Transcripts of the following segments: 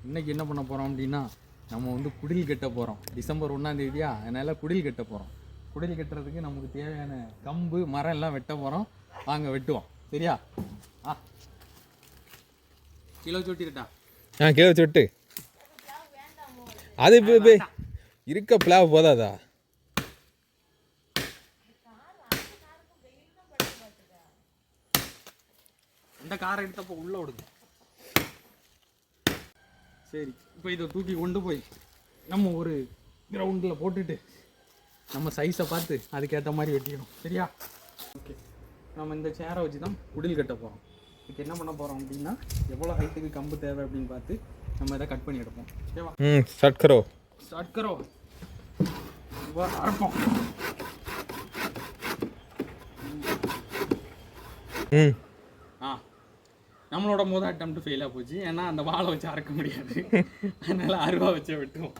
இன்றைக்கி என்ன பண்ண போகிறோம் அப்படின்னா நம்ம வந்து குடில் கட்ட போகிறோம். டிசம்பர் 1ஆம் தேதியா, அதனால் குடில் கட்ட போகிறோம். குடில் கட்டுறதுக்கு நமக்கு தேவையான கம்பு மரம் எல்லாம் வெட்ட போகிறோம். வாங்க வெட்டுவோம். சரியா? கிலோ சொட்டிட்டா கிலோ சொட்டு அது இப்போ இருக்க பிளாவ் போதாதா? இந்த காரை எடுத்தப்போ உள்ள விடுது. சரி, இப்போ இதை தூக்கி கொண்டு போய் நம்ம ஒரு கிரவுண்டில் போட்டுட்டு நம்ம சைஸை பார்த்து அதுக்கேற்ற மாதிரி வெட்டிக்கணும். சரியா? ஓகே, நம்ம இந்த சேரை வச்சு தான் குடில் கட்ட போகிறோம். இதுக்கு என்ன பண்ண போகிறோம் அப்படின்னா, எவ்வளோ ஹைட்டுக்கு கம்பு தேவை அப்படின்னு பார்த்து நம்ம இதை கட் பண்ணி எடுப்போம். ஓகேவா? ஸ்டார்ட் கரோ அரைப்போம். நம்மளோட முதல் அட்டம்ப்ட் ஃபெயிலாக போச்சு. ஏன்னா அந்த வாழை வச்சு அரைக்க முடியாது. அதனால அருவா வச்சே வெட்டுவோம்.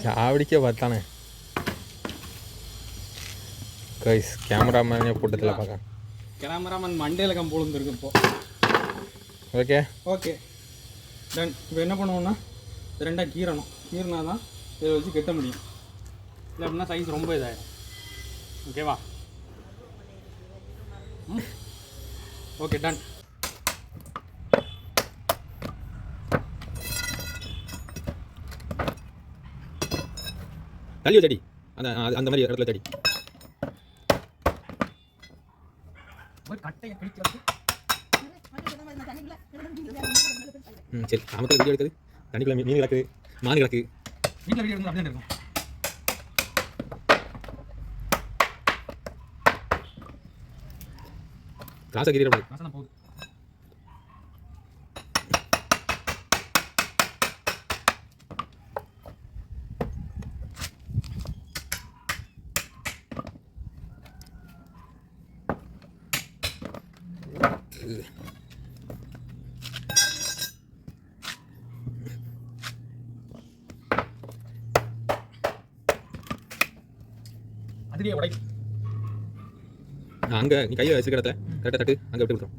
சாவடிக்க பார்த்தானே கைஸ். கேமராமேனே போட்டதில் பார்க்க கேமராமேன் மண்டேல கம்பு விழுந்துருக்கு இப்போ. Okay okay done. இப்போ என்ன பண்ணுவோம்னா, ரெண்டாக கீறணும். கீறினா தான் இதை வச்சு கட்ட முடியும். இல்லை அப்படின்னா சைஸ் ரொம்ப இதாகிடும். ஓகேவா? Okay done. தள்ளி தடி அந்த மாதிரி இடத்துல தடி. கட்டையை பிடிக்கிறது. சரி, நாமக்கல் வீடியோ எடுக்குது. தண்ணிக்குள்ள மீன் கிடக்கு, மான் கிடக்கு. வீட்டில் வீடியோ எடுத்து அப்படியே இருக்கும். கிளாஸை கீறிட போகுது. அதுலேயே உடை. அங்கே நீ கையில் வச்சுருக்க இடத்துல கரெக்டாக தட்டு, அங்கே விட்டு விட்டுரும்.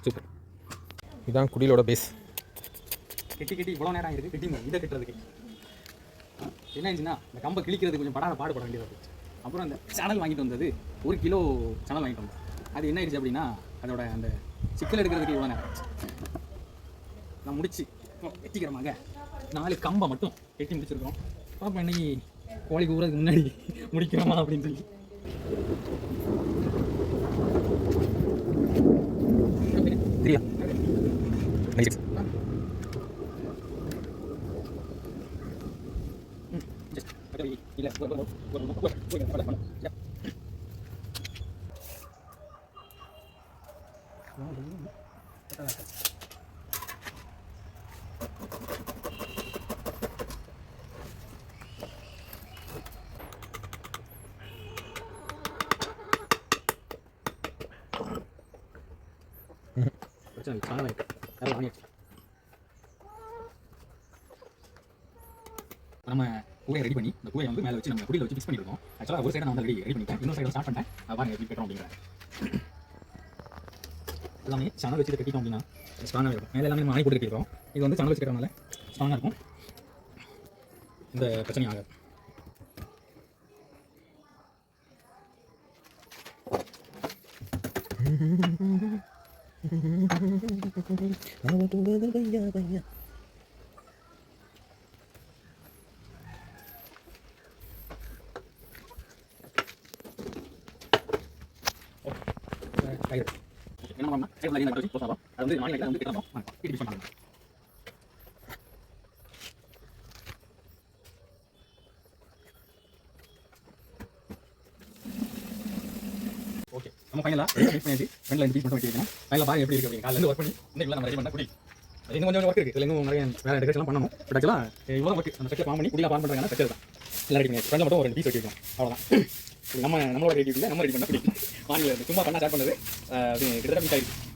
சூப்பர். இதுதான் குடிலோட பேஸ். கெட்டி இவ்வளோ நேரம் ஆகிருக்கு கெட்டி இதை கட்டுறதுக்கு. என்ன ஆச்சுன்னா, இந்த கம்பை கிழிக்கிறதுக்கு கொஞ்சம் பாடுபட வேண்டியதாக போச்சு. அப்புறம் அந்த சேனல் வாங்கிட்டு வந்தது 1 கிலோ சேனல் வாங்கிட்டு வந்தோம். அது என்ன ஆயிடுச்சு அப்படின்னா, அதோட அந்த சிக்கல் எடுக்கிறதுக்கு இவ்வளோ நேரம் ஆச்சு. நான் முடிச்சு வெட்டிக்கிறோமாங்க 4 கம்பை மட்டும் கெட்டி முடிச்சிருக்கோம். பாப்பா இன்னைக்கு கோழி கூறதுக்கு முன்னாடி முடிக்கிறோமா அப்படின்னு சொல்லி. நம்ம கூடையை ரெடி பண்ணி இந்த கூடையை வந்து மேலே வச்சு நம்ம குடியில் வச்சு ஃபிக்ஸ் பண்ணிருக்கோம். ஆக்சுவலாக ஒரு சைடை நான் வந்து ரெடி பண்ணிட்டேன். இன்னொரு சைடை ஸ்டார்ட் பண்ணிட்டேன். பாருங்க எப்படி கட்டுறோம் அப்படிங்கிறேன். எல்லாமே சேனல் வச்சு கட்டிட்டோம் அப்படின்னா ஸ்ட்ராங்காக இருக்கும். மேலே எல்லாமே நம்ம ஆணி போட்டு கட்டிருக்கோம். இது வந்து சேனல் வச்சு கட்டுறதுனால ஸ்ட்ராங்காக இருக்கும். இந்த பிரச்சனை ஆகாது. என்ன பண்ணோம்னா சைடு லைன் வச்சு போறோம். அது வந்து மானியல வந்து கேட்டோம். கிட்டி பிஸ் பண்ணலாம். ஓகே நம்ம ஃபைனலாக ஃபிட் பண்ணியாச்சு ஃப்ரெண்டில் 2 பீஸ் மட்டும் வெட்டி வைக்கணும் ஃபைனலாக பாருங்க எப்படி இருக்குது அப்படின்னு காலையில் ஒர்க் பண்ணி இன்னைக்கு நம்ம ரெடி பண்ண குடி இன்னும் கொஞ்சம் ஒர்க் இருக்குது இதில் இன்னும் நிறைய வேறு டெக்கரேஷன்லாம் பண்ணணும் பட் ஆக்சுவலாக இவ்வளோ ஒர்க் அந்த ஸ்ட்ரக்சர் ஃபார்ம் பண்ணி குடியாக ஃபார்ம் பண்ணுறாங்க ஸ்ட்ரக்சர் தான் எல்லாம் ரெடி பண்ணியாச்சு ஃப்ரெண்டில் மட்டும் ஒரு 2 பீஸ் வெட்டி வைக்கலாம் அவ்வளோதான் நம்மளோட ரெடி நம்ம ரெடி பண்ண குடி வானிலை சும்மா பண்ணால் ஸ்டார்ட் பண்ணது அது கிட்டத்தட்ட மீட் ஆயிருக்கு